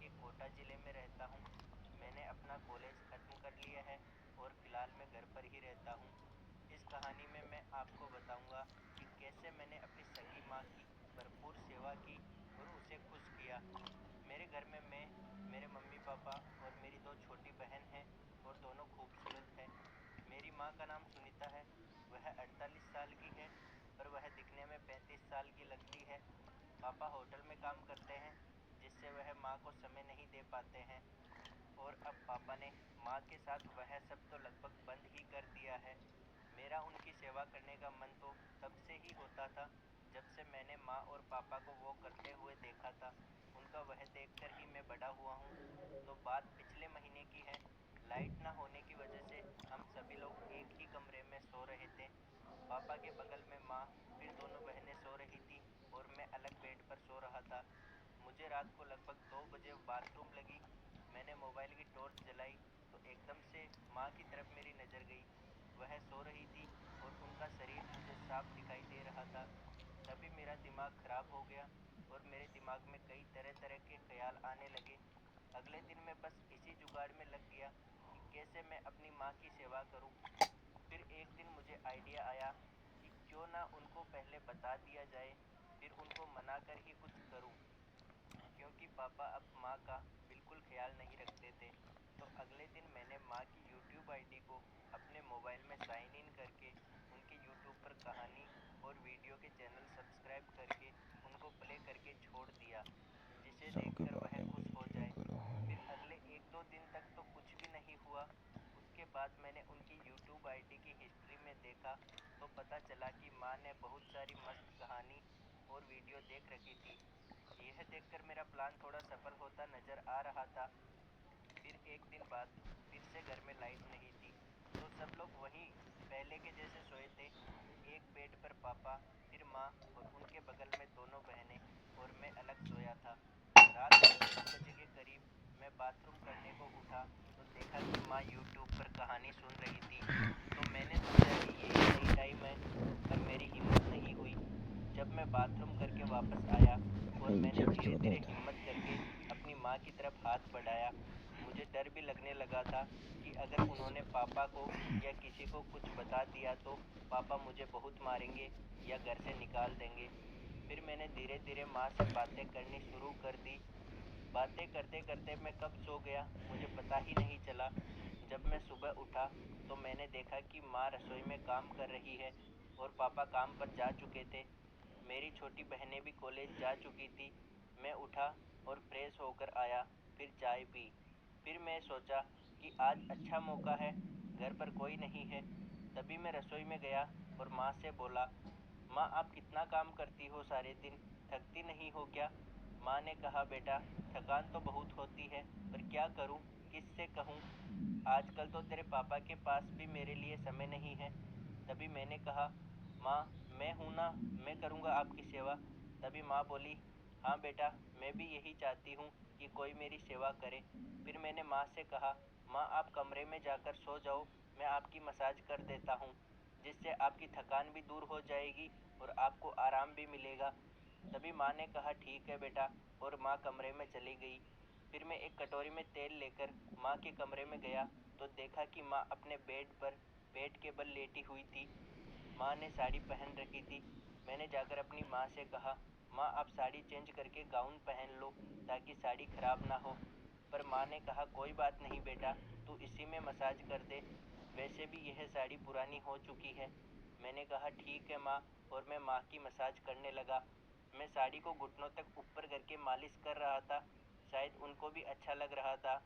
एक कोटा ज़िले में रहता हूँ। मैंने अपना कॉलेज ख़त्म कर लिया है और फ़िलहाल मैं घर पर ही रहता हूँ। इस कहानी में मैं आपको बताऊंगा कि कैसे मैंने अपनी सगी माँ की भरपूर सेवा की और उसे खुश किया। मेरे घर में मैं, मेरे मम्मी पापा और मेरी दो छोटी बहन हैं और दोनों खूबसूरत है। मेरी माँ का नाम सुनीता है। वह 48 साल की है और वह दिखने में 35 साल की लगती है। पापा होटल में काम करते हैं जिससे वह माँ को समय नहीं दे पाते हैं और अब पापा ने माँ के साथ वह सब तो लगभग बंद ही कर दिया है। मेरा उनकी सेवा करने का मन तो तब से ही होता था जब से मैंने माँ और पापा को वो करते हुए देखा था। उनका वह देखकर ही मैं बड़ा हुआ हूँ। तो बात पिछले महीने की है। लाइट ना होने की वजह से हम सभी लोग एक ही कमरे में सो रहे थे। पापा के बगल में माँ, फिर दोनों बहनें सो रही थी और मैं अलग बेड पर सो रहा था। मुझे रात को लगभग 2 बजे बाथरूम लगी। मैंने मोबाइल की टॉर्च जलाई तो एकदम से माँ की तरफ मेरी नज़र गई। वह सो रही थी और उनका शरीर मुझे साफ दिखाई दे रहा था। तभी मेरा दिमाग खराब हो गया और मेरे दिमाग में कई तरह तरह के ख्याल आने लगे। अगले दिन मैं बस इसी जुगाड़ में लग गया कि कैसे मैं अपनी माँ की सेवा करूं। फिर एक दिन मुझे आइडिया आया कि क्यों ना उनको पहले बता दिया जाए, फिर उनको मना कर ही कुछ करूं, क्योंकि पापा अब माँ का बिल्कुल ख्याल नहीं रखते थे। तो अगले दिन मैंने माँ की यूट्यूब आईडी को अपने मोबाइल में साइन इन करके उनके यूट्यूब पर कहानी और वीडियो के चैनल सब्सक्राइब करके उनको प्ले करके छोड़ दिया, जिसे सबके देखकर वह बारे में खुश हो क्या जाए। करो। फिर अगले 1-2 दिन तक तो कुछ भी नहीं हुआ। उसके बाद मैंने उनकी यूट्यूब आईडी की हिस्ट्री में देखा तो पता चला कि माँ ने बहुत सारी मस्त कहानी और वीडियो देख रखी थी। यह देखकर मेरा प्लान थोड़ा सफल होता नजर आ रहा था। फिर एक दिन बाद फिर से घर में लाइट नहीं थी तो सब लोग वहीं पहले के जैसे सोए थे। एक बेड पर पापा, फिर माँ और उनके बगल में दोनों बहनें और मैं अलग सोया था। रात को 1 बजे के करीब मैं बाथरूम करने को उठा तो देखा कि माँ यूट्यूब पर कहानी सुन रही थी। तो मैंने सोचा कि यही सही टाइम है, पर मेरी हिम्मत नहीं हुई। जब मैं बाथरूम करके वापस आया और मैंने एग्जैक्ट धीरे चौदह धीरे था। हिम्मत करके अपनी माँ की तरफ हाथ बढ़ाया, मुझे डर भी लगने लगा था कि अगर उन्होंने पापा को या किसी को कुछ बता दिया तो पापा मुझे बहुत मारेंगे या घर से निकाल देंगे। फिर मैंने धीरे धीरे माँ से बातें करनी शुरू कर दी। बातें करते करते मैं कब सो गया मुझे पता ही नहीं चला। जब मैं सुबह उठा तो मैंने देखा कि माँ रसोई में काम कर रही है और पापा काम पर जा चुके थे। मेरी छोटी बहनें भी कॉलेज जा चुकी थी। मैं उठा और फ्रेश होकर आया, फिर चाय पी। फिर मैं सोचा कि आज अच्छा मौका है, घर पर कोई नहीं है। तभी मैं रसोई में गया और माँ से बोला, माँ आप कितना काम करती हो सारे दिन, थकती नहीं हो क्या? माँ ने कहा, बेटा थकान तो बहुत होती है पर क्या करूँ, किससे कहूँ, आजकल तो तेरे पापा के पास भी मेरे लिए समय नहीं है। तभी मैंने कहा, माँ मैं हूँ ना, मैं करूँगा आपकी सेवा। तभी माँ बोली, हाँ बेटा मैं भी यही चाहती हूँ कि कोई मेरी सेवा करे। फिर मैंने माँ से कहा, माँ आप कमरे में जाकर सो जाओ, मैं आपकी मसाज कर देता हूँ, जिससे आपकी थकान भी दूर हो जाएगी और आपको आराम भी मिलेगा। तभी माँ ने कहा, ठीक है बेटा, और माँ कमरे में चली गई। फिर मैं एक कटोरी में तेल लेकर माँ के कमरे में गया तो देखा कि माँ अपने बेड पर पेट के बल लेटी हुई थी। माँ ने साड़ी पहन रखी थी। मैंने जाकर अपनी माँ से कहा, माँ आप साड़ी चेंज करके गाउन पहन लो ताकि साड़ी खराब ना हो। पर माँ ने कहा, कोई बात नहीं बेटा, तू इसी में मसाज कर दे, वैसे भी यह साड़ी पुरानी हो चुकी है। मैंने कहा, ठीक है माँ, और मैं माँ की मसाज करने लगा। मैं साड़ी को घुटनों तक ऊपर करके मालिश कर रहा था, शायद उनको भी अच्छा लग रहा था।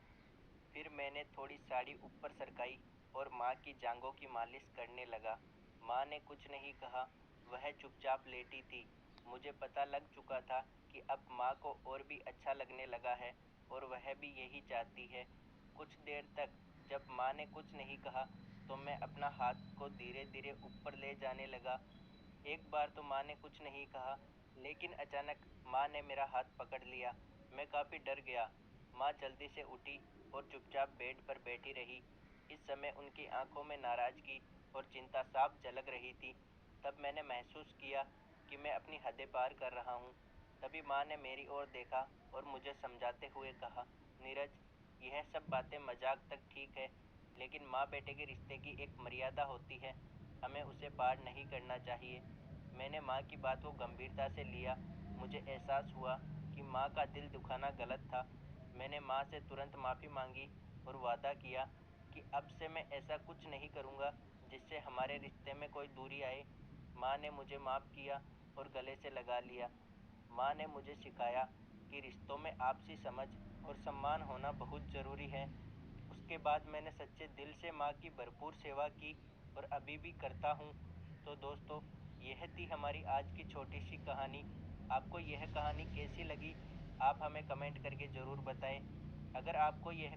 फिर मैंने थोड़ी साड़ी ऊपर सरकाई और माँ की जांघों की मालिश करने लगा। माँ ने कुछ नहीं कहा, वह चुपचाप लेटी थी। मुझे पता लग चुका था कि अब माँ को और भी अच्छा लगने लगा है और वह भी यही चाहती है। कुछ देर तक जब माँ ने कुछ नहीं कहा तो मैं अपना हाथ को धीरे धीरे ऊपर ले जाने लगा। एक बार तो माँ ने कुछ नहीं कहा, लेकिन अचानक माँ ने मेरा हाथ पकड़ लिया। मैं काफ़ी डर गया। माँ जल्दी से उठी और चुपचाप बेड पर बैठी रही। इस समय उनकी आंखों में नाराजगी और चिंता साफ झलक रही थी। तब मैंने महसूस किया कि मैं अपनी हदें पार कर रहा हूँ। तभी माँ ने मेरी ओर देखा और मुझे समझाते हुए कहा, नीरज, यह सब बातें मजाक तक ठीक है, लेकिन माँ बेटे के रिश्ते की एक मर्यादा होती है, हमें उसे पार नहीं करना चाहिए। मैंने माँ की बात को गंभीरता से लिया। मुझे एहसास हुआ कि माँ का दिल दुखाना गलत था। मैंने माँ से तुरंत माफ़ी मांगी और वादा किया कि अब से मैं ऐसा कुछ नहीं करूँगा जिससे हमारे रिश्ते में कोई दूरी आए। माँ ने मुझे माफ़ किया और गले से लगा लिया। माँ ने मुझे सिखाया कि रिश्तों में आपसी समझ और सम्मान होना बहुत ज़रूरी है। उसके बाद मैंने सच्चे दिल से माँ की भरपूर सेवा की और अभी भी करता हूँ। तो दोस्तों, यह थी हमारी आज की छोटी सी कहानी। आपको यह कहानी कैसी लगी, आप हमें कमेंट करके ज़रूर बताएं। अगर आपको यह